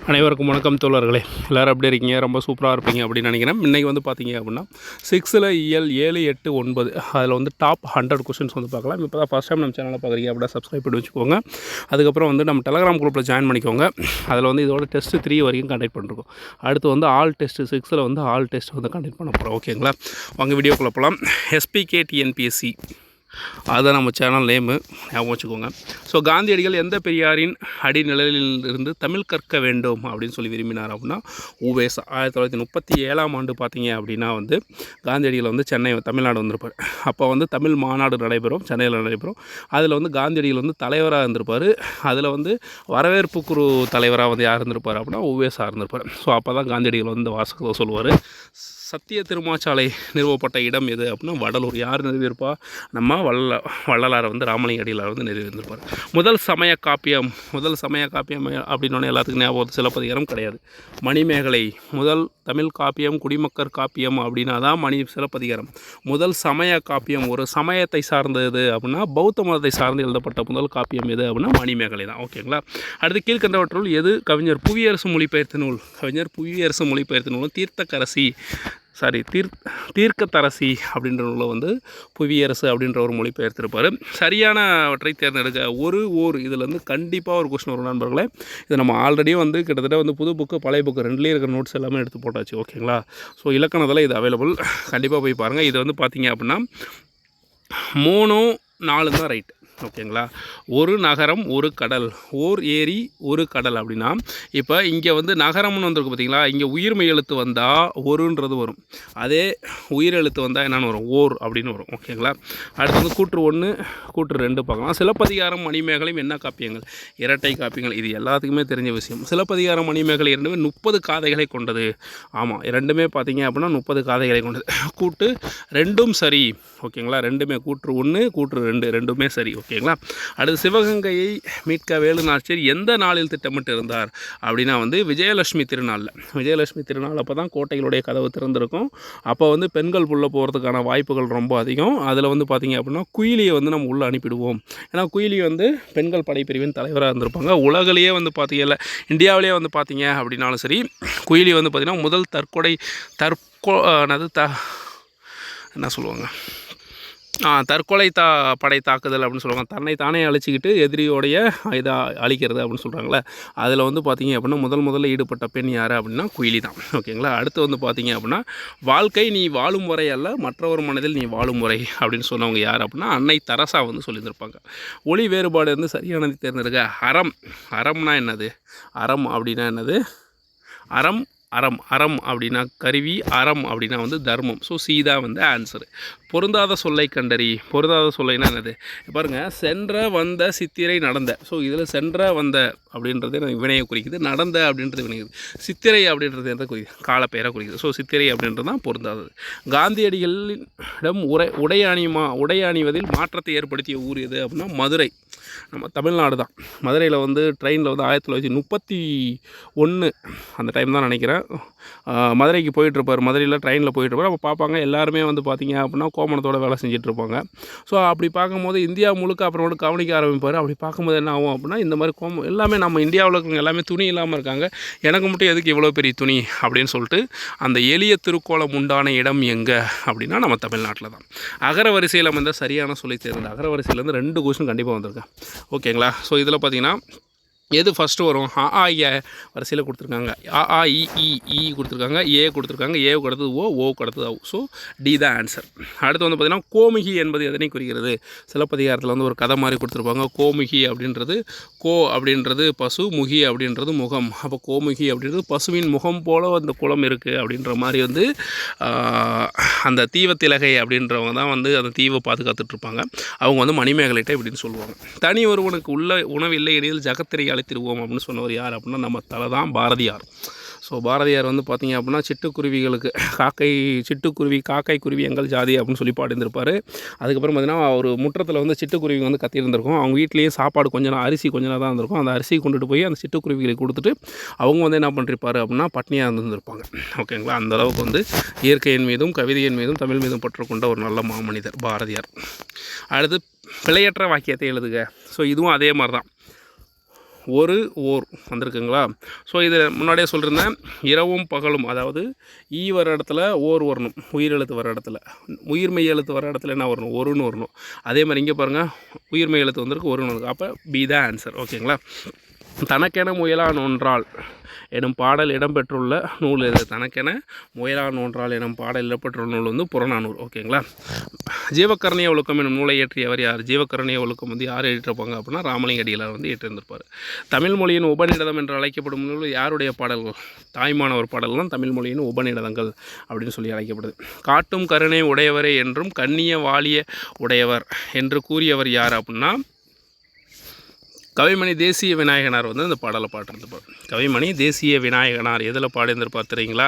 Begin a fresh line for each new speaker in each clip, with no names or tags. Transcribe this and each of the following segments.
அனைவருக்கும் வணக்கம் தோழர்களே. எல்லோரும் எப்படி இருக்கீங்க? ரொம்ப சூப்பராக இருப்பீங்க அப்படின்னு நினைக்கிறேன். இன்றைக்கி வந்து பார்த்தீங்க அப்படின்னா 6ல் இயல் 7, 8, 9 அதில் வந்து டாப் 100 கொஸ்டின்ஸ் வந்து பார்க்கலாம். இப்போ தான் ஃபஸ்ட் டைம் நம்ம சேனலில் பார்க்குறீங்க அப்படின்னா சப்ஸ்கிரைப் பண்ணி வச்சுக்கோங்க. அதுக்கப்புறம் வந்து நம்ம டெலகிராம் குரூப்பில் ஜாயின் பண்ணிக்கோங்க. அதில் வந்து இதோட டெஸ்ட்டு 3 வரைக்கும் கண்டக்ட் பண்ணிருக்கோம். அடுத்து வந்து ஆல் டெஸ்ட்டு 6ல் வந்து ஆல் டெஸ்ட் வந்து கண்டக்ட் பண்ண போகிறோம். ஓகேங்களா? வாங்க வீடியோக்குள்ளே போகலாம். எஸ்பிகே டிஎன்பிஎஸ்சி அதுதான் நம்ம சேனல் நேமு, ஞாபகம் வச்சுக்கோங்க. ஸோ காந்தியடிகள் எந்த பெரியாரின் அடிநிழலில் இருந்து தமிழ் கற்க வேண்டும் அப்படின்னு சொல்லி விரும்பினார் அப்படின்னா உவேசா. 1937ஆம் ஆண்டு பார்த்தீங்க அப்படின்னா வந்து காந்தியடிகள் வந்து சென்னை தமிழ்நாடு வந்திருப்பார். அப்போ வந்து தமிழ் மாநாடு நடைபெறும், சென்னையில் நடைபெறும். அதில் வந்து காந்தியடிகள் வந்து தலைவராக இருந்திருப்பார். அதில் வந்து வரவேற்பு குழு தலைவராக வந்து யார் இருந்திருப்பார் அப்படின்னா உவேசா இருந்திருப்பார். ஸோ அப்போ தான் காந்தியடிகள் வந்து இந்த வாசகத்தை சொல்லுவார். சத்திய திருமாச்சாலை நிறுவப்பட்ட இடம் எது அப்படின்னா வடலூர். யார் நிறுவியிருப்பா? நம்ம வள்ளலார் வந்து ராமலிங்க அடிகளார் வந்து நிறுவியிருந்திருப்பார். முதல் சமய காப்பியம் அப்படின்னோடனே எல்லாத்துக்கும் ஞாபகம் சிலப்பதிகாரம் கிடையாது. மணிமேகலை. முதல் தமிழ் காப்பியம் குடிமக்கர் காப்பியம் அப்படின்னா தான் சிலப்பதிகாரம். முதல் சமய காப்பியம் ஒரு சமயத்தை சார்ந்தது அப்படின்னா பௌத்த மதத்தை சார்ந்து எழுதப்பட்ட முதல் காப்பியம் எது அப்படின்னா மணிமேகலை தான். ஓகேங்களா? அடுத்து கீழ்கண்டவற்றுள் எது கவிஞர் புவியரசு மொழிபெயர்த்த நூல்? கவிஞர் புவியரசு மொழிபெயர்த்த நூல் தீர்க்கத்தரசி அப்படின்ற நூலை வந்து புவியரசு அப்படின்ற ஒரு மொழிபெயர்த்திருப்பார். சரியானவற்றை தேர்ந்தெடுக்க ஓர் இதில் வந்து கண்டிப்பாக ஒரு கொஸ்டின் வரும் நண்பர்களே. இது நம்ம ஆல்ரெடியும் வந்து கிட்டத்தட்ட வந்து புது புக்கு பழைய புக்கு ரெண்டுலேயும் இருக்கிற நோட்ஸ் எல்லாமே எடுத்து போட்டாச்சு. ஓகேங்களா? ஸோ இலக்கணத்தில் இது அவைலபிள், கண்டிப்பாக போய் பாருங்கள். இது வந்து பார்த்தீங்க அப்படின்னா 3, 4 தான் ரைட். ஓகேங்களா? ஒரு நகரம் ஒரு கடல், ஓர் ஏரி ஒரு கடல் அப்படின்னா இப்போ இங்கே வந்து நகரம்னு வந்திருக்கு பார்த்தீங்களா? இங்கே உயிர்மெய் எழுத்து வந்தால் ஒருன்றது வரும். அதே உயிர் எழுத்து வந்தால் என்னென்னு வரும்? ஓர் அப்படின்னு வரும். ஓகேங்களா? அடுத்து வந்து கூற்று 1 கூற்று 2 பார்க்கலாம். சிலப்பதிகாரம் மணிமேகலையும் என்ன காப்பியங்கள்? இரட்டை காப்பியங்கள். இது எல்லாத்துக்குமே தெரிஞ்ச விஷயம். சிலப்பதிகாரம் மணிமேகலை இரண்டுமே 30 காதைகளை கொண்டது. ஆமாம், இரண்டுமே பார்த்தீங்க அப்படின்னா 30 காதைகளை கொண்டது. கூட்டு 2ம் சரி. ஓகேங்களா? ரெண்டுமே கூற்று 1 கூற்று 2 ரெண்டுமே சரி. ஓகேங்களா? அடுத்து சிவகங்கையை மீட்க வேலுநாச்சியார் எந்த நாளில் திட்டமிட்டு இருந்தார் அப்படின்னா வந்து விஜயலட்சுமி திருநாள் அப்போ தான் கோட்டைகளுடைய கதவு திறந்திருக்கும். அப்போ வந்து பெண்கள் உள்ளே போகிறதுக்கான வாய்ப்புகள் ரொம்ப அதிகம். அதில் வந்து பார்த்திங்க அப்படின்னா குயிலியை வந்து நம்ம உள்ளே அனுப்பிடுவோம். ஏன்னா குயிலி வந்து பெண்கள் படைப்பிரிவின் தலைவராக இருந்திருப்பாங்க. உலகிலேயே வந்து பார்த்திங்கல்ல, இந்தியாவிலேயே வந்து பார்த்திங்க அப்படின்னாலும் சரி, குயிலி வந்து பார்த்திங்கன்னா முதல் என்ன சொல்லுவாங்க, தற்கொலை படை தாக்குதல் அப்படின்னு சொல்லுவாங்க. தன்னை தானே அழிச்சிக்கிட்டு எதிரியோடைய இதை அழிக்கிறது அப்படின்னு சொல்கிறாங்களே, அதில் வந்து பார்த்திங்க அப்படின்னா முதல்ல ஈடுபட்ட பெண் யார் அப்படின்னா குயிலி தான். ஓகேங்களா? அடுத்து வந்து பார்த்திங்க அப்படின்னா வாழ்க்கை நீ வாழும் முறை அல்ல, மற்றவர் மனதில் நீ வாழும் முறை அப்படின்னு சொன்னவங்க யார் அப்படின்னா அன்னை தெரசா வந்து சொல்லியிருந்திருப்பாங்க. ஒளி வேறுபாடு வந்து சரியானது தேர்ந்தெடுக்க. அறம்னா என்னது? அறம் அப்படின்னா என்னது? அறம் அப்படின்னா கருவி, அறம் அப்படின்னா வந்து தர்மம். ஸோ சீதா வந்து ஆன்சரு. பொருந்தாத சொல்லை கண்டறி. பொருந்தாத சொல்லைனா என்னது? பாருங்கள், சென்ற வந்த சித்திரை நடந்த. ஸோ இதில் சென்ற வந்த அப்படின்றது எனக்கு வினையை குறிக்குது, நடந்த அப்படின்றது வினைக்குது. சித்திரை அப்படின்றது எந்த குறிக்குது? காலப்பெயரை குறிக்குது. ஸோ சித்திரை அப்படின்றது தான் பொருந்தாதது. காந்தியடிகளிடம் உடை அணிவதில் மாற்றத்தை ஏற்படுத்திய ஊர் எது அப்படின்னா மதுரை. நம்ம தமிழ்நாடு தான். மதுரையில் வந்து ட்ரெயினில் வந்து 1931 அந்த டைம் தான் நினைக்கிறேன், மதுரைக்கு போயிட்டுருப்பார். மதுரையில் ட்ரெயினில் போயிட்டுருப்பார். அப்போ பார்ப்பாங்க எல்லாருமே வந்து பார்த்திங்க அப்படின்னா கோமணத்தோட வேலை செஞ்சிட்ருப்பாங்க. ஸோ அப்படி பார்க்கும்போது இந்தியா முழுக்க அப்புறமேட்டு கவனிக்க ஆரம்பிப்பார். அப்படி பார்க்கும்போது என்ன ஆகும் அப்படின்னா, இந்த மாதிரி எல்லாமே நம்ம இந்தியாவில் இருக்கிறவங்க எல்லாமே துணி இல்லாமல் இருக்காங்க, எனக்கு மட்டும் எதுக்கு இவ்வளோ பெரிய துணி அப்படின்னு சொல்லிட்டு அந்த எளிய திருக்கோலம் உண்டான இடம் எங்கே அப்படின்னா நம்ம தமிழ்நாட்டில் தான். அகர வரிசையில் வந்து சரியான சொல்லி தேர்ந்த. அகர வரிசையிலேருந்து 2 கொஸ்டின் கண்டிப்பாக வந்திருக்கேன். ஓகேங்களா? ஸோ இதில் பார்த்திங்கன்னா எது ஃபஸ்ட்டு வரும்? ஆ ஏ வரிசையில் கொடுத்துருக்காங்க. ஆ இ கொடுத்துருக்காங்க, ஏ கொடுத்துருக்காங்க, ஏவுக்கு அடுத்தது ஓவுக்கு அடுத்தது ஆகும். ஸோ டி தான் ஆன்சர். அடுத்து வந்து பார்த்திங்கன்னா கோமுகி என்பது எதனை குறிக்கிறது? சிலப்பதிகாரத்தில் வந்து ஒரு கதை மாதிரி கொடுத்துருப்பாங்க. கோமுகி அப்படின்றது அப்படின்றது பசு, முகி அப்படின்றது முகம். அப்போ கோமுகி அப்படின்றது பசுவின் முகம் போல் அந்த குளம் இருக்குது அப்படின்ற மாதிரி வந்து அந்த தீவத்திலகை அப்படின்றவங்க தான் வந்து அந்த தீவை பாதுகாத்துட்ருப்பாங்க. அவங்க வந்து மணிமேகலைட்டை இப்படின்னு சொல்லுவாங்க. தனி ஒருவனுக்கு உள்ள உணவு இல்லை எனில் ஜகத்திரை அழைத்திருவோம் அப்படின்னு சொன்னவர் யார் அப்படின்னா நம்ம தலை தான் பாரதியார். ஸோ பாரதியார் வந்து பார்த்திங்க அப்படின்னா சிட்டுக்குருவிகளுக்கு காக்கை குருவி எங்கள் ஜாதி அப்படின்னு சொல்லி பாடியிருந்திருப்பார். அதுக்கப்புறம் பார்த்திங்கன்னா ஒரு முற்றத்தில் வந்து சிட்டுக்குருவி வந்து கத்தியிருந்திருக்கும். அவங்க வீட்லேயும் சாப்பாடு கொஞ்சம் அரிசி கொஞ்சம் தான் இருந்திருக்கும். அந்த அரிசி கொண்டுட்டு போய் அந்த சிட்டுக்குருவிகளுக்கு கொடுத்துட்டு அவங்க வந்து என்ன பண்ணிருப்பார் அப்படின்னா பட்னியாக இருந்திருப்பாங்க. ஓகேங்களா? அந்தளவுக்கு வந்து இயற்கையின் மீதும் கவிதையின் மீதும் தமிழ் மீதும் பற்று கொண்ட ஒரு நல்ல மாமனிதர் பாரதியார். அடுத்து பிழையற்ற வாக்கியத்தை எழுதுக. ஸோ இதுவும் அதே மாதிரி தான். ஒரு ஓர் வந்திருக்குங்களா. ஸோ இது முன்னாடியே சொல்லியிருந்தேன், இரவும் பகலும், அதாவது ஈ வர இடத்துல ஓர் வரணும், உயிரெழுத்து வர இடத்துல. உயிர்மெய் எழுத்து வர இடத்துல என்ன வரணும், ஒருன்னு வரணும். அதே மாதிரி இங்கே பாருங்கள், உயிர்மெய் எழுத்து வந்திருக்கு, ஒருன்னு வந்திருக்கு. அப்போ பி தான் ஆன்சர். ஓகேங்களா. தனக்கென முயலான் ஒன்றால் எனும் பாடல் இடம்பெற்றுள்ள நூல் இது. தனக்கென முயலான் ஒன்றால் எனும் பாடல் இடம்பெற்றுள்ள நூல் வந்து புறநானூறு. ஓகேங்களா. ஜீவகரணிய ஒழுக்கம் என்னும் நூலை இயற்றியவர் யார்? ஜீவகரணிய ஒழுக்கம் வந்து யார் எழுதியிருப்பாங்க அப்படின்னா ராமலிங்க அடிகளார் வந்து இயற்றியிருந்திருப்பார். தமிழ் மொழியின் உபநிடதம் என்று அழைக்கப்படும் நூல் யாருடைய பாடல்கள்? தாய்மானவர் பாடல்கள் தான் தமிழ் மொழியின் உபநிடதங்கள் அப்படின்னு சொல்லி அழைக்கப்படுது. காட்டும் கருணை உடையவரே என்றும் கண்ணிய வாலிய உடையவர் என்று கூறியவர் யார் அப்படின்னா கவிமணி தேசிய விநாயகனார் வந்து அந்த பாடலை பாட்டிருந்துப்பார். கவிமணி தேசிய விநாயகனார் எதில் பாடியிருந்திருப்பார் தெரியுங்களா?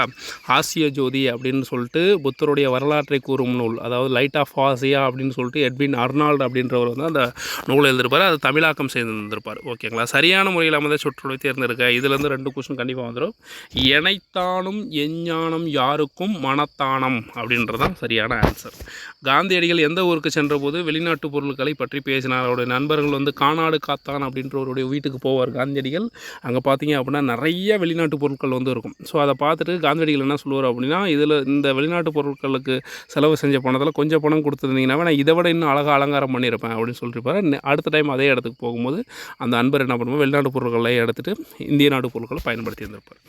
ஆசிய ஜோதி அப்படின்னு சொல்லிட்டு புத்தருடைய வரலாற்றை கூறும் நூல், அதாவது லைட் ஆஃப் ஆசியா அப்படின்னு சொல்லிட்டு எட்வின் அர்னால்டு அப்படின்றவர் வந்து அந்த நூல் எழுதியிருப்பார். அது தமிழாக்கம் செய்திருந்திருப்பார். ஓகேங்களா. சரியான முறையில் அமைந்த சொற்றொடரை தேர்ந்தெடுக்க. இதுலேருந்து 2 கொஸ்டின் கண்டிப்பாக வந்துடும். எனைத்தானும் எஞ்ஞானம் யாருக்கும் மனத்தானம் அப்படின்றதான் சரியான ஆன்சர். காந்தியடிகள் எந்த ஊருக்கு சென்றபோது வெளிநாட்டு பொருட்களை பற்றி பேசினார்? அவருடைய நண்பர்கள் வந்து கானாடு காத்தான் அப்படின்றவருடைய வீட்டுக்கு போவார் காந்தியடிகள். அங்கே பார்த்தீங்க அப்படின்னா நிறைய வெளிநாட்டு பொருட்கள் வந்து இருக்கும். ஸோ அதை பார்த்துட்டு காந்தியடிகள் என்ன சொல்லுவார் அப்படின்னா, இதில் இந்த வெளிநாட்டு பொருட்களுக்கு செலவு செஞ்ச பணத்தில் கொஞ்சம் பணம் கொடுத்துருந்தீங்கன்னா நான் இதை விட இன்னும் அழகாக அலங்காரம் பண்ணியிருப்பேன் அப்படின்னு சொல்லியிருப்பார். அடுத்த டைம் அதே இடத்துக்கு போகும்போது அந்த அன்பர் என்ன பண்ணுவோம், வெளிநாட்டு பொருட்களை எடுத்துகிட்டு இந்திய நாட்டு பொருட்களை பயன்படுத்தி இருந்திருப்பார்.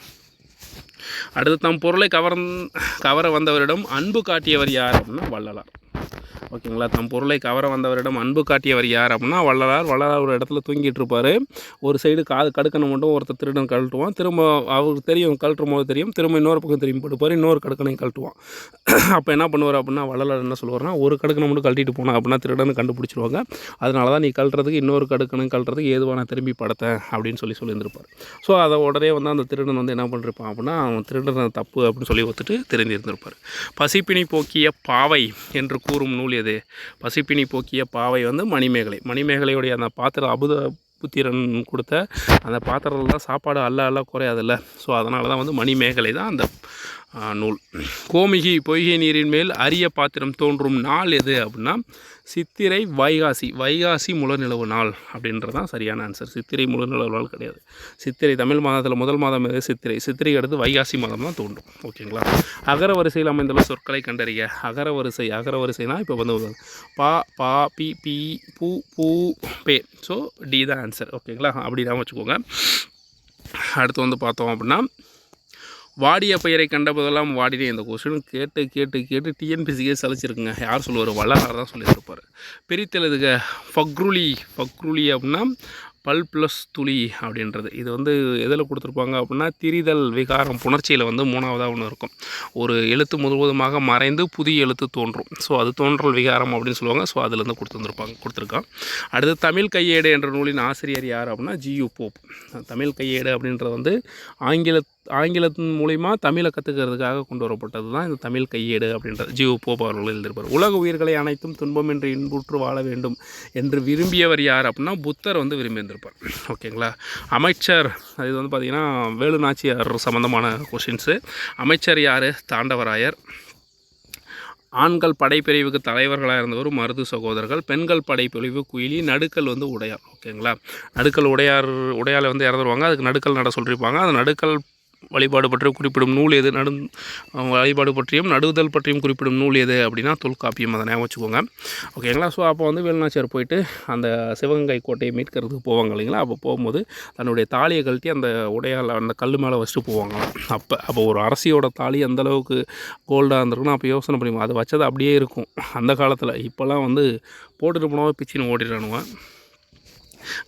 அடுத்து தம் பொருளை கவர வந்தவரிடம் அன்பு காட்டியவர் யார் அப்படின்னா வள்ளலார். ஓகேங்களா. தம் பொருளை கவர வந்தவரிடம் அன்பு காட்டியவர் யார் அப்படின்னா வள்ளலார். வள்ளலார் ஒரு இடத்துல தூங்கிட்டு இருப்பார். ஒரு சைடு காது கடுக்கனை மட்டும் ஒருத்தர் திருடன் கழட்டுவான். திரும்ப அவருக்கு தெரியும், கழட்டும் போது தெரியும், திரும்ப இன்னொரு பக்கம் திரும்பி போட்டுப்பார், இன்னொரு கடுக்கனையும் கழட்டுவான். அப்போ என்ன பண்ணுவார் அப்படின்னா வள்ளலார் என்ன சொல்லுவார்னா, ஒரு கடுக்கனை மட்டும் கழட்டிட்டு போனா அப்படின்னா திருடனை கண்டுபிடிச்சிருவாங்க. அதனால தான் நீ கழட்டுறதுக்கு இன்னொரு கடுக்கனை கழட்டுறதுக்கு ஏதுவான திரும்பி படுத்தேன் அப்படின்னு சொல்லியிருந்திருப்பார். ஸோ அதை உடனே வந்து அந்த திருடன் வந்து என்ன பண்ணிருப்பான் அப்படின்னா அவன் திருடன் தப்பு அப்படின்னு சொல்லி ஒத்துட்டு தெரிஞ்சிருந்திருப்பார். பசிப்பினி போக்கிய பாவை என்று கூறும் நூல் எது? பசிப்பினி போக்கிய பாவை வந்து மணிமேகலை. மணிமேகலையுடைய அந்த பாத்திரம் அபுத புத்திரன் கொடுத்த அந்த பாத்திரத்தில் தான் சாப்பாடு அல்ல குறையாதில்ல. ஸோ அதனால தான் வந்து மணிமேகலை தான் அந்த நூல். கோமிகி பொய்கை நீரின் மேல் அரிய பாத்திரம் தோன்றும் நாள் எது அப்படின்னா சித்திரை வைகாசி. வைகாசி முழுநிலவு நாள் அப்படின்றதான் சரியான ஆன்சர். சித்திரை முழுநிலவு நாள் கிடையாது. சித்திரை தமிழ் மாதத்தில் முதல் மாதம் எது? சித்திரை. சித்திரைக்கு அடுத்து வைகாசி மாதம் தான் தோன்றும். ஓகேங்களா. அகர வரிசையில் அமைந்துள்ள சொற்களை கண்டறிய. அகர வரிசைனா இப்போ வந்து பா பா பி பி பூ பூ பே. ஸோ டி தான் ஆன்சர். ஓகேங்களா. அப்படி தான் வச்சுக்கோங்க. அடுத்து வந்து பார்த்தோம் அப்படின்னா வாடிய பெயரை கண்ட போதெல்லாம் வாடினே. இந்த கொஸ்டின் கேட்டு டிஎன்பிசிக்கே சலிச்சிருக்குங்க. யார் சொல்லுவார்? வள்ளலார் தான் சொல்லியிருப்பார். பிரித்தெழுதுக. ஃபக்ருலி அப்படின்னா பல் ப்ளஸ் துளி அப்படின்றது. இது வந்து எதில் கொடுத்துருப்பாங்க அப்படின்னா திரிதல் விகாரம் புணர்ச்சியில் வந்து 3ஆவதாக ஒன்று இருக்கும். ஒரு எழுத்து முழுவதுமாக மறைந்து புதிய எழுத்து தோன்றும். ஸோ அது தோன்றல் விகாரம் அப்படின்னு சொல்லுவாங்க. ஸோ அதுலேருந்து கொடுத்துருக்கான். அடுத்து தமிழ் கையேடு என்ற நூலின் ஆசிரியர் யார் அப்படின்னா ஜியு போப். தமிழ் கையேடு அப்படின்றது வந்து ஆங்கிலத்தின் மூலிமா தமிழை கற்றுக்கிறதுக்காக கொண்டு வரப்பட்டது தான் இந்த தமிழ் கையேடு அப்படின்றது. ஜியு போப் அவர்கள் எழுதியிருப்பார். உலக உயிர்களை அனைத்தும் துன்பமின்றி இன்புற்று வாழ வேண்டும் என்று விரும்பியவர் யார் அப்படின்னா புத்தர் வந்து விரும்பியிருந்திருப்பார். ஓகேங்களா. அமைச்சர், இது வந்து பார்த்திங்கன்னா வேலு நாச்சியார் சம்மந்தமான கொஷின்ஸு. அமைச்சர் யார்? தாண்டவராயர். ஆண்கள் படைப்பிரிவுக்கு தலைவர்களாக இருந்தவர் மருது சகோதரர்கள். பெண்கள் படைப்பிரிவு குயிலி. நடுக்கல் வந்து உடையார். ஓகேங்களா. நடுக்கல் உடையால வந்து இறந்துருவாங்க. அதுக்கு நடுக்கல் நட சொல்லியிருப்பாங்க. அது நடுக்கல் வழிபாடு பற்றியும் குறிப்பிடும் நூல் எது? வழிபாடு பற்றியும் நடுதல் பற்றியும் குறிப்பிடும் நூல் எது அப்படின்னா தொல்காப்பியம். அதை ஞாபகம் வச்சுக்கோங்க. ஓகேங்களா. ஸோ அப்போ வந்து வேலுநாச்சியார் போயிட்டு அந்த சிவகங்கை கோட்டையை மீட்கிறதுக்கு போவாங்க இல்லைங்களா. அப்போ போகும்போது தன்னுடைய தாலியை கழட்டி அந்த உடையால் அந்த கல் மேலே வச்சுட்டு போவாங்களாம். அப்போ ஒரு அரசியோட தாலி அந்தளவுக்கு கோல்டாக இருந்திருக்குன்னா அப்போ யோசனை பண்ணிப்போம். அது வச்சது அப்படியே இருக்கும் அந்த காலத்தில். இப்போல்லாம் வந்து போட்டுட்டு போனால் பிச்சின்னு ஓடிடுறானுங்க.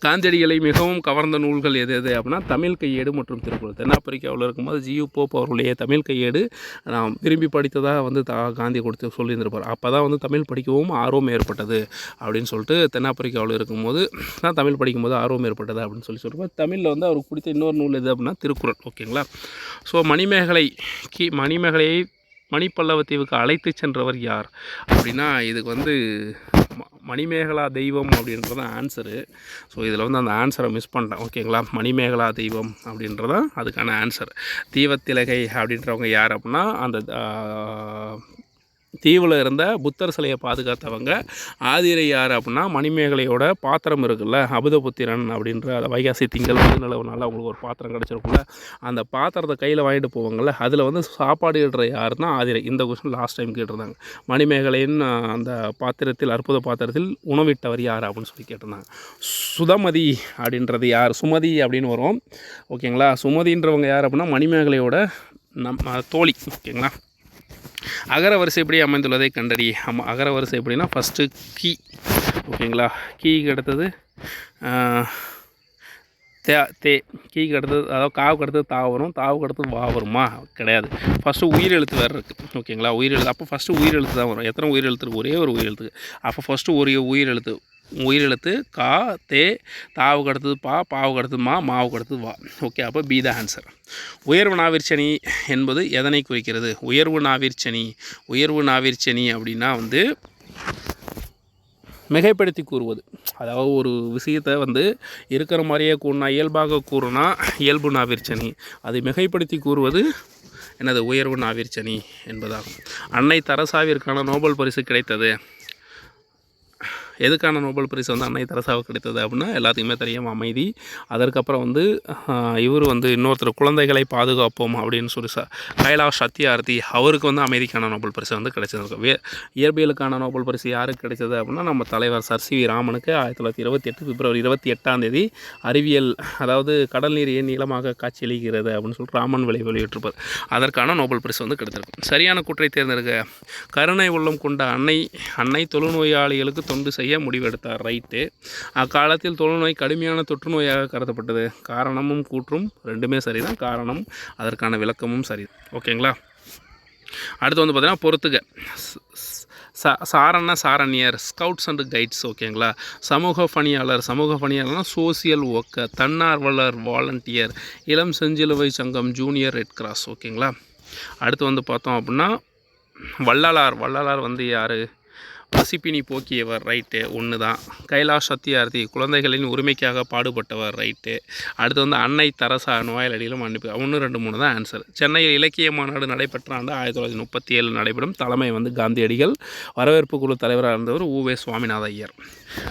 காந்தியடிகளை மிகவும் கவர்ந்த நூல்கள் எது அப்படின்னா தமிழ் கையேடு மற்றும் திருக்குறள். தென்னாப்பிரிக்காவில் இருக்கும்போது ஜியு போப் அவருடைய தமிழ் கையேடு நான் விரும்பி படித்ததாக வந்து காந்தி கொடுத்து சொல்லியிருந்திருப்பார். அப்போ தான் வந்து தமிழ் படிக்கவும் ஆர்வம் ஏற்பட்டது அப்படின்னு சொல்லிட்டு தென்னாப்பிரிக்காவில் இருக்கும்போது தான் தமிழ் படிக்கும்போது ஆர்வம் ஏற்பட்டது அப்படின்னு சொல்லியிருப்பார். தமிழில் வந்து அவருக்கு பிடித்த இன்னொரு நூல் எது அப்படின்னா திருக்குறள். ஓகேங்களா. ஸோ மணிமேகலையை மணிப்பல்லவத்தீவுக்கு அழைத்து சென்றவர் யார் அப்படின்னா இதுக்கு வந்து மணிமேகலா தெய்வம் அப்படின்றது ஆன்சரு. ஸோ இதில் வந்து அந்த ஆன்சரை மிஸ் பண்ணிட்டேன். ஓகேங்களா. மணிமேகலா தெய்வம் அப்படின்றதான் அதுக்கான ஆன்சர். தீவத்திலகை அப்படின்றவங்க யார் அப்படின்னா அந்த தீவில் இருந்த புத்தர் சிலையை பாதுகாத்தவங்க. ஆதிரை யார் அப்படின்னா மணிமேகலையோட பாத்திரம் இருக்குல்ல, அபுதபுத்திரன் அப்படின்ற அந்த வைகாசி திங்கள் நிலவுனால அவங்களுக்கு ஒரு பாத்திரம் கிடச்சிருக்குல்ல, அந்த பாத்திரத்தை கையில் வாங்கிட்டு போவாங்கள்ல, அதில் வந்து சாப்பாடு இடுற யாருன்னா ஆதிரை. இந்த கொஸ்டின் லாஸ்ட் டைம் கேட்டிருந்தாங்க. மணிமேகலையின் அந்த பாத்திரத்தில், அற்புத பாத்திரத்தில் உணவிட்டவர் யார் அப்படின்னு சொல்லி கேட்டிருந்தாங்க. சுதமதி அப்படின்றது யார்? சுமதி அப்படின்னு வரும். ஓகேங்களா. சுமதின்றவங்க யார் அப்படின்னா மணிமேகலையோட தோழி. ஓகேங்களா. அகர வரிசை எப்படி அமைந்துள்ளதை கண்டறி. அகர வரிசை எப்படின்னா ஃபஸ்ட்டு கீ. ஓகேங்களா. கீக்கு அடுத்தது தே. கீக்கு அடுத்தது, அதாவது காவுக்கு அடுத்தது தா வரும், தாவுக்கு அடுத்தது வா வருமா? கிடையாது. ஃபஸ்ட்டு உயிரெழுத்து வேறு இருக்குது. ஓகேங்களா. உயிரெழுத்து. அப்போ ஃபஸ்ட்டு உயிரெழுத்து தான் வரும். எத்தனை உயிரெழுத்து? ஒரே ஒரு உயிரெழுத்துக்கு. அப்போ ஃபஸ்ட்டு ஒரு உயிரெழுத்து கா, தே, தாவுக்கு அடுத்தது பா, பாவுக்கு அடுத்தது மா, மாவுக்கு அடுத்தது வா. ஓகே. அப்போ பி த ஆன்சர். உயர்வு நாவிற்சனி என்பது எதனை குறிக்கிறது? உயர்வு நாவிற்சனி அப்படின்னா வந்து மிகைப்படுத்தி கூறுவது. அதாவது ஒரு விஷயத்தை வந்து இருக்கிற மாதிரியே கூறினா, இயல்பாக கூறுனா இயல்பு நாவிற்சனி. அதை மிகைப்படுத்தி கூறுவது என்னது? உயர்வு நாவிற்சனி என்பதாகும். அன்னை தெரசாவிற்கான நோபல் பரிசு கிடைத்தது. எதுக்கான நோபல் பரிசு வந்து அன்னை தெரசாவுக்கு கிடைத்தது அப்படின்னா எல்லாத்துக்குமே தெரியும், அமைதி. அதற்கப்புறம் வந்து இவர் வந்து இன்னொருத்தர் குழந்தைகளை பாதுகாப்போம் அப்படின்னு சொல்லி கைலாஷ் சத்யார்த்தி, அவருக்கு வந்து அமைதிக்கான நோபல் பரிசு வந்து கிடைச்சது. இயற்பியலுக்கான நோபல் பரிசு யாருக்கு கிடைச்சது அப்படின்னா நம்ம தலைவர் சர் சி வி ராமனுக்கு 1928 பிப்ரவரி 28 அறிவியல், அதாவது கடல் நீர் ஏன் நீளமாக காட்சியளிக்கிறது அப்படின்னு சொல்லிட்டு ராமன் வெளியிட்டிருப்பார். அதற்கான நோபல் பரிசு வந்து கிடைத்திருக்கும். சரியான கூற்றை தேர்ந்தெடுக்க. கருணை உள்ளம் கொண்ட அன்னை தொழுநோயாளிகளுக்கு தொண்டு செய்ய முடிவெடுத்தார். ரைட்டு. அக்காலத்தில் தொழுநோய் கடுமையான தொற்று நோயாக கருதப்பட்டது. காரணமும் கூற்றும் ரெண்டுமே சரிதான். காரணம், அதற்கான விளக்கமும் சரி. ஓகேங்களா. அடுத்து வந்து பார்த்தீங்கன்னா பொறுத்துக. சாரண்யர், ஸ்கவுட்ஸ் அண்ட் கைட்ஸ். ஓகேங்களா. சமூக பணியாளர்னா சோசியல் ஒர்க்கர், தன்னார்வலர் வாலண்டியர், இளம் செஞ்சிலுவை சங்கம், ஜூனியர் ரெட் கிராஸ். ஓகேங்களா. அடுத்து வந்து பார்த்தோம் அப்படின்னா வள்ளலார் வந்து யார்? பசிப்பினி போக்கியவர். ரைட்டு. ஒன்று தான். கைலாஷ் சத்யார்த்தி குழந்தைகளின் உரிமைக்காக பாடுபட்டவர். ரைட்டு. அடுத்து வந்து அன்னை தெரசா நோயாளிகளும் அனுப்பி. 1, 2, 3 தான் ஆன்சர். சென்னையில் இலக்கிய மாநாடு நடைபெற்ற ஆண்டு 1937 நடைபெறும். தலைமை வந்து காந்தியடிகள். வரவேற்பு குழு தலைவராக இருந்தவர் உவே சுவாமிநாத ஐயர்.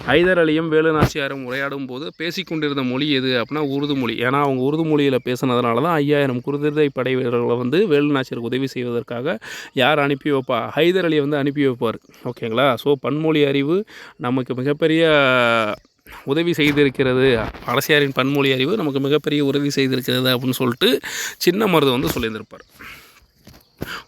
ஹைதர் அலியும் வேலு நாச்சியாரும் உரையாடும் போது பேசிக்கொண்டிருந்த மொழி எது அப்படின்னா உருது மொழி. ஏன்னா அவங்க உருது மொழியில் பேசுனதுனால தான் 5000 குதிரை படை வீரர்களை வந்து வேலு நாச்சியாருக்கு உதவி செய்வதற்காக யார் அனுப்பி வைப்பா? ஹைதர் அலியை வந்து அனுப்பி வைப்பார். ஓகேங்களா. ஸோ பன்மொழி அறிவு நமக்கு மிகப்பெரிய உதவி செய்திருக்கிறது. அரசியாரின் பன்மொழி அறிவு நமக்கு மிகப்பெரிய உதவி செய்திருக்கிறது அப்படின்னு சொல்லிட்டு சின்ன மருது வந்து சொல்லியிருந்திருப்பார்.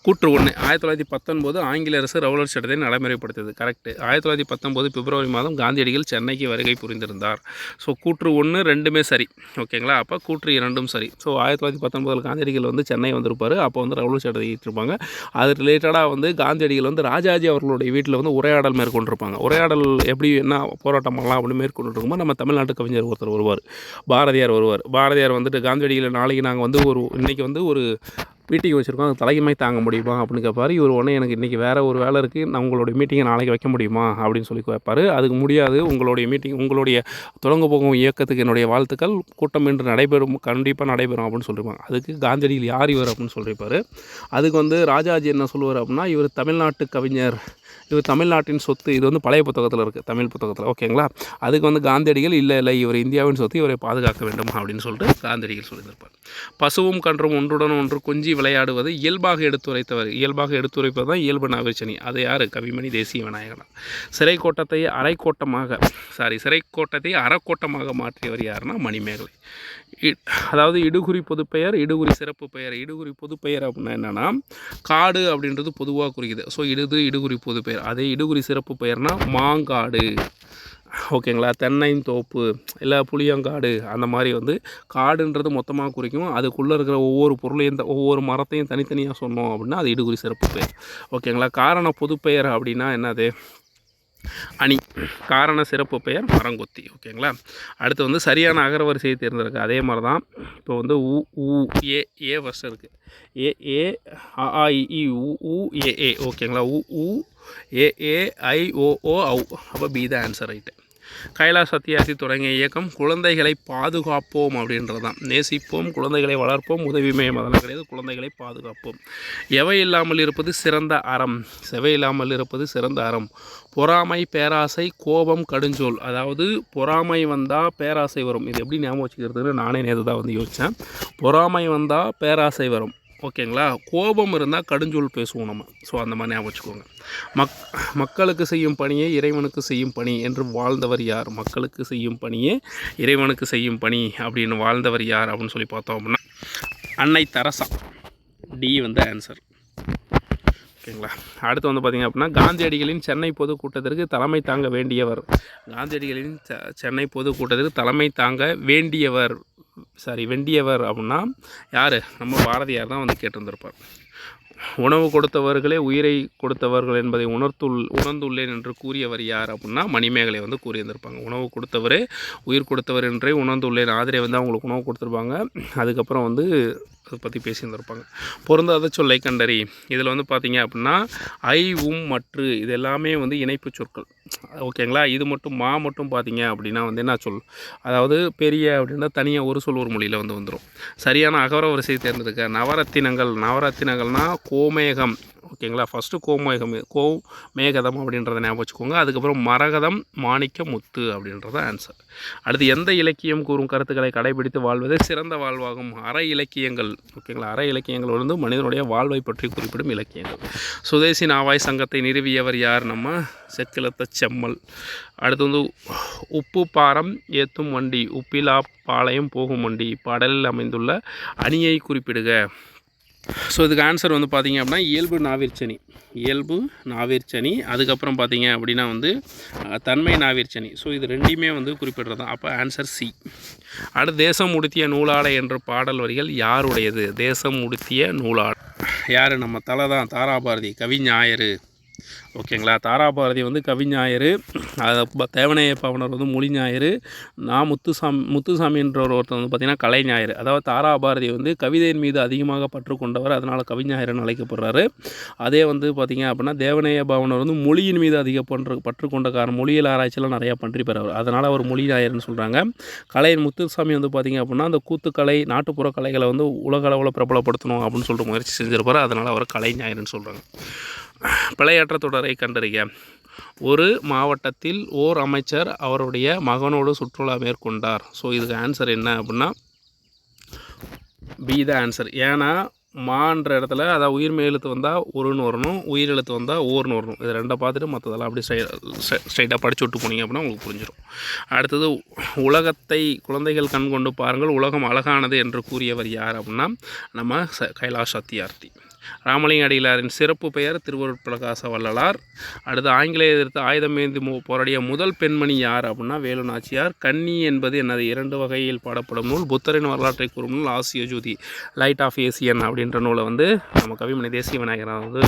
கூற்று 1. 1919 ஆங்கில அரசு ரவுலர் சட்டத்தை நடைமுறைப்படுத்தியது. கரெக்டு. 1919 பிப்ரவரி மாதம் காந்தியடிகள் சென்னைக்கு வருகை புரிந்திருந்தார். ஸோ கூற்று 1 ரெண்டுமே சரி. ஓகேங்களா. அப்போ கூற்று 2ம் சரி. ஸோ 1919 காந்தியடிகள் வந்து சென்னை வந்திருப்பார். அப்போ வந்து ரவுலர் சட்டத்தை ஈட்டிருப்பாங்க. அது ரிலேட்டடாக வந்து காந்தியடிகள் வந்து ராஜாஜி அவர்களுடைய வீட்டில் வந்து உரையாடல் மேற்கொண்டிருப்பாங்க. உரையாடல் எப்படி என்ன போராட்டம் பண்ணலாம் அப்படின்னு மேற்கொண்டு இருக்கும்போது நம்ம தமிழ்நாட்டு கவிஞர் ஒருத்தர் வருவார், பாரதியார் வருவார். பாரதியார் வந்துட்டு காந்தியடிகளை நாளைக்கு நாங்கள் வந்து இன்றைக்கி வந்து ஒரு மீட்டிங் வச்சுருக்கோம், அது தலைமை தாங்க முடியுமா அப்படின்னு கேட்பார். இவர் உடனே எனக்கு இன்றைக்கி வேறு ஒரு வேலை இருக்குது, நான் உங்களுடைய மீட்டிங்கை நாளைக்கு வைக்க முடியுமா அப்படின்னு சொல்லி கேட்பார். அதுக்கு முடியாது, உங்களுடைய மீட்டிங், உங்களுடைய தொடங்க போகும் இயக்கத்துக்கு என்னுடைய வாழ்த்துக்கள், கூட்டம் இன்று நடைபெறும், கண்டிப்பாக நடைபெறும் அப்படின்னு சொல்லியிருப்பாங்க. அதுக்கு காந்தியடிகள் யார் இவர் அப்படின்னு சொல்லியிருப்பார். அதுக்கு வந்து ராஜாஜி என்ன சொல்லுவார் அப்படின்னா, இவர் தமிழ்நாட்டு கவிஞர், இவர் தமிழ்நாட்டின் சொத்து. இது வந்து பழைய புத்தகத்தில் இருக்குது, தமிழ் புத்தகத்தில். ஓகேங்களா. அதுக்கு வந்து காந்தியடிகள் இல்லை இவர் இந்தியாவின் சொத்து, இவரை பாதுகாக்க வேண்டும் அப்படின்னு சொல்லிட்டு காந்தியடிகள் சொல்லியிருப்பார். பசுவும் கன்றும் ஒன்றுடன் ஒன்று கொஞ்சி விளையாடுவது இயல்பாக எடுத்துரைப்பது தான் இயல்பு நாவிற்சனி. அது யார்? கவிமணி தேசிய விநாயகனார். சிறைக்கோட்டத்தை அறக்கோட்டமாக மாற்றியவர் யாருன்னா மணிமேகலை. அதாவது இடுகுறி பொதுப்பெயர், இடுகுறி சிறப்பு பெயர். இடுகுறி பொதுப்பெயர் அப்படின்னா என்னென்னா காடு அப்படின்றது பொதுவாக குறிக்குது. ஸோ இடுகுறி பொதுப்பெயர். அதே இடுகுறி சிறப்பு பெயர்னா மாங்காடு. ஓகேங்களா. தென்னையின் தோப்பு இல்லை புளியங்காடு, அந்த மாதிரி வந்து காடுன்றது மொத்தமாக குறிக்கும். அதுக்குள்ளே இருக்கிற ஒவ்வொரு பொருளையும் ஒவ்வொரு மரத்தையும் தனித்தனியாக சொன்னோம் அப்படின்னா அது இடுகுறி சிறப்பு பெயர். ஓகேங்களா. காரண பொதுப்பெயர் அப்படின்னா என்னது? அணி. காரண சிறப்பு பெயர் மரங்கொத்தி. ஓகேங்களா. அடுத்து வந்து சரியான அகரவரிசையை தேர்ந்தெடுக்க. அதே மாதிரி தான் இப்போ வந்து ஏ ஃபஸ்ட் இருக்குது. ஏ அ இ உ ஏ. ஓகேங்களா. ஏ ஐ ஓ ஔ. அப்போ B the answer. Right. Kailash Satyarthi தொடங்கிய இயக்கம் குழந்தைகளை பாதுகாப்போம் அப்படின்றது தான். நேசிப்போம், குழந்தைகளை வளர்ப்போம், உதவிமயம் அதெல்லாம் கிடையாது, குழந்தைகளை பாதுகாப்போம். எவை இல்லாமல் இருப்பது சிறந்த அறம், செவை இல்லாமல் இருப்பது சிறந்த அறம். பொறாமை, பேராசை, கோபம், கடுஞ்சொல். அதாவது பொறாமை வந்தால் பேராசை வரும். இது எப்படி ஞாபகம் வச்சுக்கிறதுன்னு நானே நேற்று தான் வந்து யோசித்தேன். பொறாமை வந்தால் பேராசை வரும், ஓகேங்களா. கோபம் இருந்தால் கடுஞ்சொல் பேசுவோம் நம்ம. ஸோ அந்த மாதிரி ஞாபகம் வச்சுக்கோங்க. மக்களுக்கு செய்யும் பணியே இறைவனுக்கு செய்யும் பணி என்று வாழ்ந்தவர் யார்? மக்களுக்கு செய்யும் பணியே இறைவனுக்கு செய்யும் பணி அப்படின்னு வாழ்ந்தவர் யார் அப்படின்னு சொல்லி பார்த்தோம் அப்படின்னா அன்னை தெரசா. டி வந்து ஆன்சர், ஓகேங்களா. அடுத்து வந்து பார்த்திங்க அப்படின்னா காந்தியடிகளின் சென்னை பொதுக்கூட்டத்திற்கு தலைமை தாங்க வேண்டியவர். காந்தியடிகளின் சென்னை பொதுக்கூட்டத்திற்கு தலைமை தாங்க வேண்டியவர் அப்படின்னா யார்? நம்ம பாரதியார் தான் வந்து கேட்டிருந்திருப்பார். உணவு கொடுத்தவர்களே உயிரை கொடுத்தவர்கள் என்பதை உணர்ந்துள்ளேன் என்று கூறியவர் யார் அப்படின்னா மணிமேகலை வந்து கூறியிருந்திருப்பாங்க. உணவு கொடுத்தவரே உயிர் கொடுத்தவர் என்றே உணர்ந்துள்ளேன். ஆதிரை வந்து அவங்களுக்கு உணவு கொடுத்துருப்பாங்க. அதுக்கப்புறம் வந்து அதை பற்றி பேசியிருந்திருப்பாங்க. பொருந்தாத சொல்லை கண்டறி. இதில் வந்து பார்த்திங்க அப்படின்னா ஐ, மற்று இது எல்லாமே வந்து இணைப்பு சொற்கள், ஓகேங்களா. இது மட்டும் மட்டும் பார்த்திங்க அப்படின்னா வந்து என்ன சொல், அதாவது பெரிய அப்படின்னா தனியாக ஒரு சொல் ஒரு மொழியில் வந்து வந்துடும். சரியான அகர வரிசை தேர்ந்தெடுக்க. நவரத்தினங்கள்னால் கோமேகம், ஓகேங்களா. ஃபஸ்ட்டு கோமேகதம் அப்படின்றத ஞாபகம் வச்சுக்கோங்க. அதுக்கப்புறம் மரகதம், மாணிக்க, முத்து அப்படின்றத ஆன்சர். அடுத்து எந்த இலக்கியம் கூறும் கருத்துக்களை கடைபிடித்து வாழ்வதே சிறந்த வாழ்வாகும்? அற இலக்கியங்கள், ஓகேங்களா. அற இலக்கியங்கள் வந்து மனிதனுடைய வாழ்வை பற்றி குறிப்பிடும் இலக்கியங்கள். சுதேசி நாவாய் சங்கத்தை நிறுவியவர் யார்? நம்ம செக்கிலத்த செம்மல். அடுத்து வந்து உப்பு பாரம் ஏற்றும் வண்டி, உப்பிலா பாளையம் போகும் வண்டி. பாடலில் அமைந்துள்ள அணியை குறிப்பிடுக. ஸோ இதுக்கு ஆன்சர் வந்து பார்த்திங்க அப்படின்னா இயல்பு நாவிற்சனி. அதுக்கப்புறம் பார்த்திங்க அப்படின்னா வந்து தன்மை நாவிற்சனி. ஸோ இது ரெண்டையுமே வந்து குறிப்பிடுறது தான். அப்போ ஆன்சர் சி. அடுத்து தேசம் உடுத்திய நூலாடை என்ற பாடல் வரிகள் யாருடையது? தேசம் உடுத்திய நூலாடை யார்? நம்ம தலை தான், தாராபாரதி, கவிஞாயிறு, ஓகேங்களா. தாராபாரதி வந்து கவிஞாயிறு, தேவனைய பவனர் வந்து மொழி ஞாயிறு, நான் முத்துசாமின்ற ஒருத்தர் வந்து பார்த்திங்கன்னா கலை ஞாயிறு. அதாவது தாராபாரதி வந்து கவிதையின் மீது அதிகமாக பற்று கொண்டவர், அதனால் கவிஞாயிறுன்னு அழைக்கப்படுறாரு. அதே வந்து பார்த்திங்க அப்படின்னா தேவனைய பவனர் வந்து மொழியின் மீது அதிக பற்று கொண்ட காரணம், மொழியியல் ஆராய்ச்சியெல்லாம் நிறையா பண்ணிருப்பார் அவர், அதனால் அவர் மொழி ஞாயிறுன்னு சொல்கிறாங்க. கலையின் முத்துசாமி வந்து பார்த்திங்க அப்படின்னா அந்த கூத்துக்கலை, நாட்டுப்புற கலைகளை வந்து உலக அளவில் பிரபலப்படுத்தணும் அப்படின்னு சொல்லிட்டு முயற்சி செஞ்சிருப்பார், அதனால் அவர் கலை ஞாயிறுன்னு சொல்கிறாங்க. பிழையற்ற தொடரை கண்டறிக. ஒரு மாவட்டத்தில் ஓர் அமைச்சர் அவருடைய மகனோடு சுற்றுலா மேற்கொண்டார். ஸோ இதுக்கு ஆன்சர் என்ன அப்படின்னா பி தான் ஆன்சர். ஏன்னா மான்ற இடத்துல அதாவது உயிர்மெய் எழுத்து வந்தால் ஒருன்னு வரணும், உயிர் எழுத்து வந்தால் ஓர்னு வரணும். இது ரெண்டை பார்த்துட்டு மற்றதெல்லாம் அப்படி ஸ்ட்ரைட்டாக படித்து விட்டு போனீங்க அப்படின்னா உங்களுக்கு புரிஞ்சிடும். அடுத்தது உலகத்தை குழந்தைகள் கண் கொண்டு பாருங்கள், உலகம் அழகானது என்று கூறியவர் யார் அப்படின்னா நம்ம கைலாஷ் சத்தியார்த்தி. ராமலிங்க அடிகளாரின் சிறப்பு பெயர் திருவருட்பிரகாச வள்ளலார். அடுத்து ஆங்கிலேய எதிர்த்து ஆயுதம் ஏந்தி போராடிய முதல் பெண்மணி யார் அப்படின்னா வேலு நாச்சியார். கன்னி என்பது என்னது? 2 வகையில் பாடப்படும் நூல். புத்தரின் வரலாற்றை கூறும் நூல் ஆசிய ஜோதி, லைட் ஆஃப் ஏசியன் அப்படின்ற நூலை வந்து நம்ம கவிமணி தேசிய விநாயகர் வந்து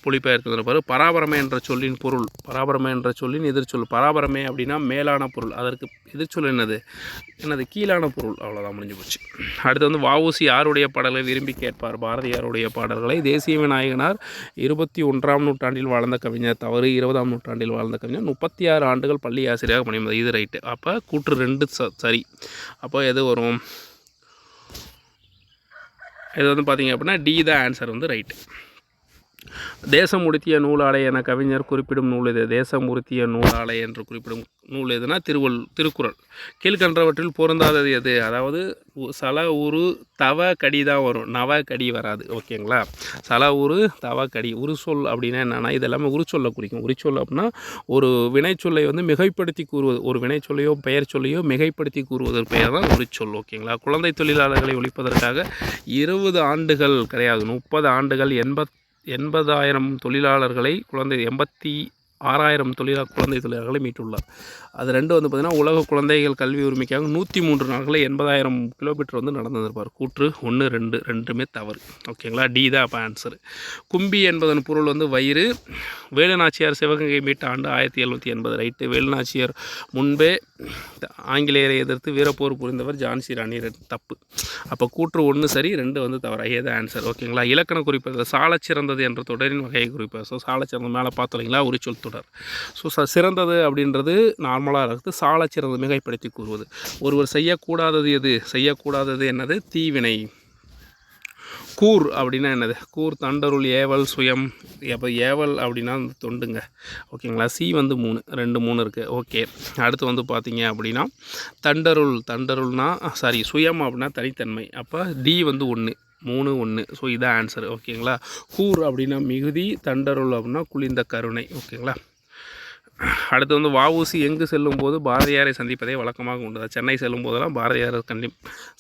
புலிபெயர்த்து வந்திருப்பார். பராபரமை என்ற சொல்லின் பொருள், பராபரமை என்ற சொல்லின் எதிர்ச்சொல். பராபரமை அப்படின்னா மேலான பொருள், அதற்கு எதிர்ச்சொல் என்னது? கீழான பொருள். அவ்வளோதான், முடிஞ்சு போச்சு. அடுத்து வந்து வஉசி யாருடைய பாடல்களை விரும்பி கேட்பார்? பாரதியாருடைய பாடல்களை. தேசிய விநாயகனார் 21ஆம் நூற்றாண்டில் வாழ்ந்த கவிஞர். தவறு. 20ஆம் நூற்றாண்டில் வாழ்ந்த கவிஞர். 36 ஆண்டுகள் பள்ளி ஆசிரியராக பணிபுரிந்தார். இது ரைட்டு. அப்போ கூற்று 2 சரி. அப்போ எது வரும்? இது வந்து பார்த்திங்க அப்படின்னா டி தான் ஆன்சர் வந்து ரைட்டு. தேசம் உடுத்திய நூலாடை என கவிஞர் குறிப்பிடும் நூல் எது? தேசம் உடுத்திய நூலாடை என்று குறிப்பிடும் நூல் எதுனா திருக்குறள். கீழ்கண்டவற்றில் பொருந்தாதது எது? அதாவது சல உரு தவ கடி தான் வரும், நவ கடி வராது, ஓகேங்களா. சல உரு தவ கடி. உருசொல் அப்படின்னா என்னென்னா இது எல்லாமே உருச்சொல்லை குறிக்கும். உரிச்சொல் அப்படின்னா ஒரு வினைச்சொல்லை வந்து மிகைப்படுத்தி கூறுவது, ஒரு வினைச்சொல்லையோ பெயர் சொல்லையோ மிகைப்படுத்தி கூறுவதற்கு பெயர் தான் உரிச்சொல், ஓகேங்களா. குழந்தை தொழிலாளர்களை ஒழிப்பதற்காக 20 ஆண்டுகள் கிடையாது, 30 ஆண்டுகள் 80,000 தொழிலாளர்களை 86,000 குழந்தை தொழிலாளர்களை மீட்டுள்ளார். அது ரெண்டு வந்து பார்த்திங்கன்னா உலக குழந்தைகள் கல்வி உரிமைக்காக 103 நாட்களில் 80,000 கிலோமீட்டர் வந்து நடந்திருப்பார். கூற்று 1, 2 ரெண்டுமே தவறு, ஓகேங்களா. டி தான் அப்போ ஆன்சரு. கும்பி என்பதன் பொருள் வந்து வயிறு. வேலுநாச்சியார் சிவகங்கை மீட்ட ஆண்டு 1780, ரைட்டு. வேலுநாச்சியார் முன்பே ஆங்கிலேயரை எதிர்த்து வீரப்போர் புரிந்தவர் ஜான்சி ராணி, தப்பு. அப்போ கூற்று 1 சரி, 2 வந்து தவறு. ஏதான் ஆன்சர், ஓகேங்களா. இலக்கண குறிப்பது சாலச்சிறந்தது என்ற தொடரின் வகையை குறிப்பார். ஸோ சாலச்சிறந்த மேலே பார்த்தோம் இல்லைங்களா, உரிச்சொல் தொடர். தொடர். ஸோ சிறந்தது அப்படின்றது நார்மலாக இருக்குது. சாலச் சிறந்தது மிகைப்படுத்தி கூறுவது. ஒருவர் செய்யக்கூடாதது எது? செய்யக்கூடாதது என்னது? தீவினை. கூர் அப்படின்னா என்னது? கூர் தண்டருள் ஏவல் சுயம். அப்போ ஏவல் அப்படின்னா தொண்டுங்க. ஓகேங்களா? சி வந்து 3 2 3 இருக்குது. ஓகே. அடுத்து வந்து பார்த்தீங்க அப்படின்னா தண்டருள்னா சுயம் அப்படின்னா தனித்தன்மை. அப்போ டி வந்து 1 3 1. ஸோ இதான் ஆன்சர். ஓகேங்களா? கூர் அப்படின்னா மிகுதி, தண்டருள் அப்படின்னா குளிர்ந்த கருணை. ஓகேங்களா? அடுத்து வந்து வஉசி எங்கு செல்லும்போது பாரதியாரை சந்திப்பதை வழக்கமாக கொண்டது? சென்னை செல்லும் போதெல்லாம் பாரதியாரை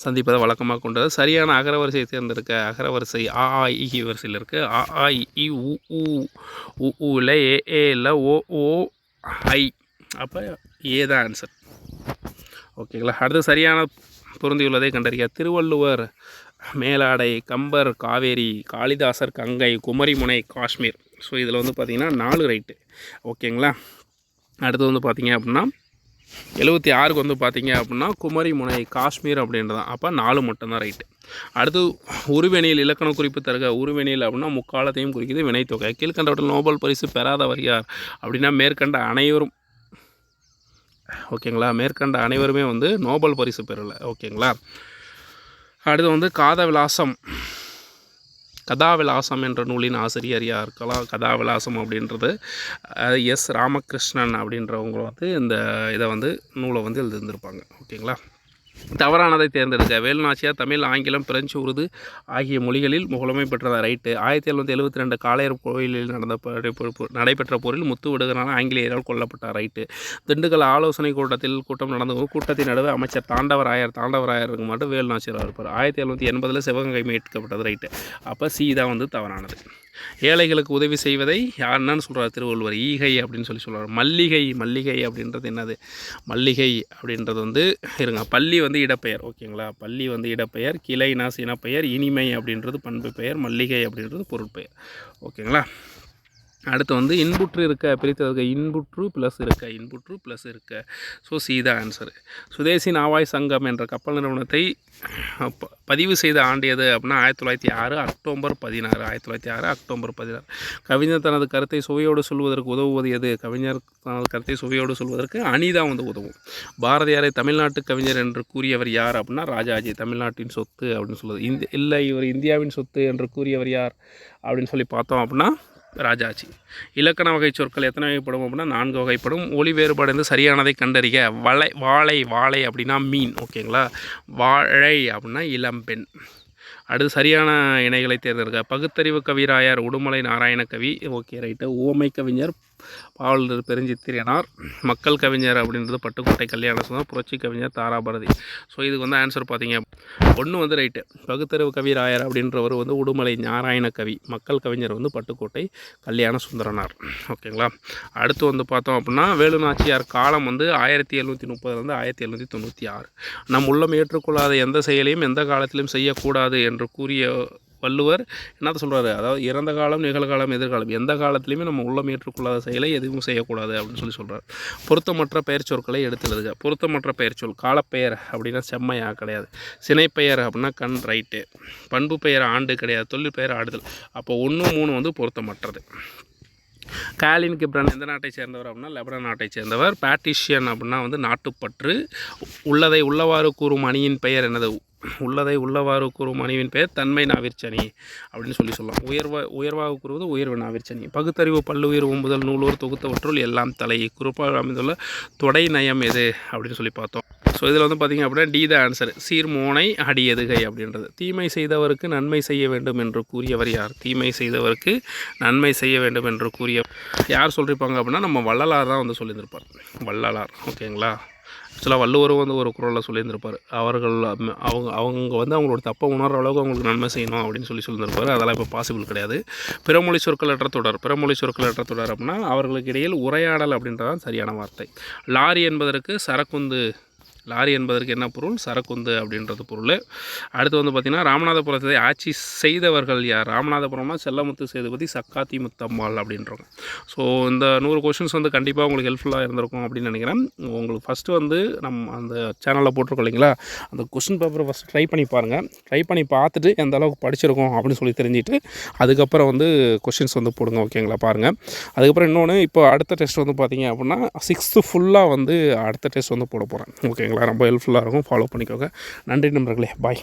சந்திப்பதை வழக்கமாக கொண்டது. சரியான அகரவரிசையை தேர்ந்தெடுக்க. அகரவரிசை ஆ ஆ இ வரிசையில் இருக்குது. ஆ ஆ இ உ இல்லை, ஏ இல்லை, ஓ ஐ. அப்போ ஏ தான் ஆன்சர். ஓகேங்களா? அடுத்து சரியான பொருந்தியுள்ளதை கண்டறிய. திருவள்ளுவர் மேலாடை, கம்பர் காவேரி, காளிதாசர் கங்கை, குமரிமுனை காஷ்மீர். ஸோ இதில் வந்து பார்த்திங்கன்னா 4 ரைட்டு. ஓகேங்களா? அடுத்து வந்து பார்த்திங்க அப்படின்னா 76க்கு வந்து பார்த்திங்க அப்படின்னா குமரிமுனை காஷ்மீர் அப்படின்றதான். அப்போ 4 மட்டும்தான் ரைட்டு. அடுத்து உருவெனியில் இலக்கண குறிப்பு தருக. உருவெனியில் அப்படின்னா முக்காலத்தையும் குறிக்குது வினைத்தொகை. கீழ்கண்டவற்றில் நோபல் பரிசு பெறாதவர் யார் அப்படின்னா மேற்கண்ட அனைவரும். ஓகேங்களா? மேற்கண்ட அனைவருமே வந்து நோபல் பரிசு பெறலை. ஓகேங்களா? அடுத்து வந்து கதாவிலாசம் என்ற நூலின் ஆசிரியர் யார்? கதாவிலாசம் அப்படின்றது எஸ் ராமகிருஷ்ணன் அப்படின்றவங்க வந்து இந்த இதை வந்து நூலை வந்து எழுதியிருந்திருப்பாங்க. ஓகேங்களா? தவறானதை தேர்ந்தெடுக்க. வேலுநாச்சியார் தமிழ், ஆங்கிலம், பிரெஞ்சு, உருது ஆகிய மொழிகளில் புலமை பெற்றதா? ரைட்டு. 1772 காளையர் கோயிலில் நடைபெற்ற போரில் முத்து விடுகனால ஆங்கிலேயரால் கொல்லப்பட்டார். ரைட்டு. திண்டுக்கல் ஆலோசனை கூட்டம் நடந்த கூட்டத்தின் நடுவே அமைச்சர் தாண்டவராயருக்கு மட்டும் வேலுநாச்சியார் இருப்பார். 1780 சிவகங்கை மீட்கப்பட்டது. ரைட்டு. அப்போ சி தான் வந்து தவறானது. ஏழைகளுக்கு உதவி செய்வதை யாருன்னு சொல்கிறார்? திருவள்ளுவர். ஈகை அப்படின்னு சொல்கிறார். மல்லிகை அப்படின்றது என்னது? மல்லிகை அப்படின்றது வந்து பள்ளி வந்து இடப்பெயர். ஓகேங்களா? பள்ளி வந்து இடப்பெயர், கிளைனா சினப்பெயர், இனிமை அப்படின்றது பண்பு பெயர், மல்லிகை அப்படின்றது பொருட்பெயர். ஓகேங்களா? அடுத்து வந்து இன்புற்று இருக்க பிரித்ததுக்கு. இன்புற்று ப்ளஸ் இருக்க. ஸோ சி தான் ஆன்சரு. சுதேசி நாவாய் சங்கம் என்ற கப்பல் நிறுவனத்தை பதிவு செய்த ஆண்டு எது அப்படின்னா 1906 அக்டோபர் 16. கவிஞர் தனது கருத்தை சுவையோடு சொல்வதற்கு உதவுவது எது? கவிஞர் தனது கருத்தை சுவையோடு சொல்வதற்கு அணிதான் வந்து உதவும். பாரதியாரை தமிழ்நாட்டு கவிஞர் என்று கூறியவர் யார் அப்படின்னா ராஜாஜி. தமிழ்நாட்டின் சொத்து அப்படின்னு சொல்லுவது. இல்லை, இவர் இந்தியாவின் சொத்து என்று கூறியவர் யார் அப்படின்னு சொல்லி பார்த்தோம் அப்படின்னா ராஜாஜி. இலக்கண வகை சொற்கள் எத்தனை வகைப்படும் அப்படின்னா 4 வகைப்படும். ஒளி வேறுபாடு சரியானதை கண்டறிக. வாழை அப்படின்னா மீன். ஓகேங்களா? வாழை அப்படின்னா இளம்பெண். அடுத்து சரியான இணைகளை தேர்ந்தெடுக்க. பகுத்தறிவு கவிராயர் உடுமலை நாராயண கவி. Okay right. உவமை கவிஞர் பாவலர் பெருஞ்சித்திரனார். மக்கள் கவிஞர் அப்படின்றது பட்டுக்கோட்டை கல்யாணசுந்தரம். புரட்சி கவிஞர் தாராபாரதி. ஸோ இதுக்கு வந்து ஆன்சர் பார்த்தீங்க 1 வந்து ரைட்டு. பகுத்தறிவு கவிராயர் அப்படின்றவர் வந்து உடுமலை நாராயண கவி. மக்கள் கவிஞர் வந்து பட்டுக்கோட்டை கல்யாண சுந்தரனார். ஓகேங்களா? அடுத்து வந்து பார்த்தோம் அப்படின்னா வேலுநாச்சியார் காலம் வந்து 1730 1796. நம் உள்ளம் ஏற்றுக்கொள்ளாத எந்த செயலையும் எந்த காலத்திலும் செய்யக்கூடாது என்று கூறிய வள்ளுவர் என்னத்த சொல்கிறாரு? அதாவது இறந்த காலம், நிகழ்காலம், எதிர்காலம் எந்த காலத்துலையுமே நம்ம உள்ளம் ஏற்றுக்கொள்ளாத செயலை எதுவும் செய்யக்கூடாது அப்படின்னு சொல்கிறார். பொருத்தமற்ற பெயர் சொற்களை எடுத்து எழுதுக. பொருத்தமற்ற பெயர் சொல். காலப்பெயர் அப்படின்னா செம்மையா கிடையாது. சினைப்பெயர் அப்படின்னா கண். ரைட்டு. பண்பு பெயர் ஆண்டு கிடையாது. தொழில் பெயர் ஆடுதல். அப்போ 1 3 வந்து பொருத்தமற்றது. காலின் கிப்ரான் எந்த நாட்டை சேர்ந்தவர் அப்படின்னா லெபனான் நாட்டை சேர்ந்தவர். பேட்டிஷியன் அப்படின்னா வந்து நாட்டுப்பற்று. உள்ளதை உள்ளவாறு கூறும் அணியின் பெயர் என்னது? உள்ளதை உள்ளவாறு கூறும் அணிவின் பெயர் தன்மை நாவிற்சனி அப்படின்னு சொல்லலாம். உயர்வாக கூறுவது உயர்வு நாவிற்சனி. பகுத்தறிவு பல்லுயிர் ஓம்புதல் நூலோர் தொகுத்தவற்றுள் எல்லாம் தலை. குறிப்பாக அமைந்துள்ள தொடை நயம் எது அப்படின்னு சொல்லி பார்த்தோம். ஸோ இதில் வந்து பார்த்திங்க அப்படின்னா டி த ஆன்சர். சீர்மோனை அடி எதுகை அப்படின்றது. தீமை செய்தவருக்கு நன்மை செய்ய வேண்டும் என்று கூறியவர் யார்? தீமை செய்தவருக்கு நன்மை செய்ய வேண்டும் என்று கூறிய யார் சொல்லியிருப்பாங்க அப்படின்னா நம்ம வள்ளலார் தான் வந்து சொல்லியிருந்திருப்பார். வள்ளலார். ஓகேங்களா? ஆக்சுவலாக வள்ளுவரும் வந்து ஒரு குறளில் சொல்லியிருந்திருப்பார். அவங்க வந்து அவங்களோட தப்பை உணர்கிற அளவுக்கு அவங்களுக்கு நன்மை செய்யணும் அப்படின்னு சொல்லியிருப்பார். அதெல்லாம் இப்போ பாசிபிள் கிடையாது. பிறமொழி சொற்களற்ற தொடர் அப்படின்னா அவர்களுக்கு இடையில் உரையாடல் அப்படின்றதான் சரியான வார்த்தை. லாரி என்பதற்கு சரக்குந்து லாரி என்பதற்கு என்ன பொருள்? சரக்குந்து அப்படின்றது பொருள். அடுத்து வந்து பார்த்திங்கன்னா ராமநாதபுரத்தை ஆட்சி செய்தவர்கள் யார்? ராமநாதபுரம்னா செல்லமுத்து சேதுபதி, சக்காத்தி முத்தம்மாள் அப்படின்றவங்க. ஸோ இந்த 100 கொஷின்ஸ் வந்து கண்டிப்பாக உங்களுக்கு ஹெல்ப்ஃபுல்லாக இருந்திருக்கும் அப்படின்னு நினைக்கிறேன். உங்களுக்கு ஃபஸ்ட்டு வந்து அந்த சேனலில் போட்டிருக்கோம் இல்லைங்களா, அந்த கொஷின் பேப்பரை ஃபஸ்ட் ட்ரை பண்ணி பாருங்கள். ட்ரை பண்ணி பார்த்துட்டு எந்த அளவுக்கு படிச்சிருக்கோம் அப்படின்னு சொல்லி தெரிஞ்சுட்டு அதுக்கப்புறம் வந்து கொஷின்ஸ் வந்து போடுங்க. ஓகேங்களா? பாருங்கள். அதுக்கப்புறம் இன்னொன்று, இப்போ அடுத்த டெஸ்ட் வந்து பார்த்திங்க அப்படின்னா 6th ஃபுல்லாக வந்து அடுத்த டெஸ்ட் வந்து போட போகிறேன். ஓகேங்களா? ரொம்ப ஹெல்ப்ஃபுல்லாக இருக்கும். ஃபாலோ பண்ணிக்கோங்க. நன்றி நண்பர்களே. பாய்.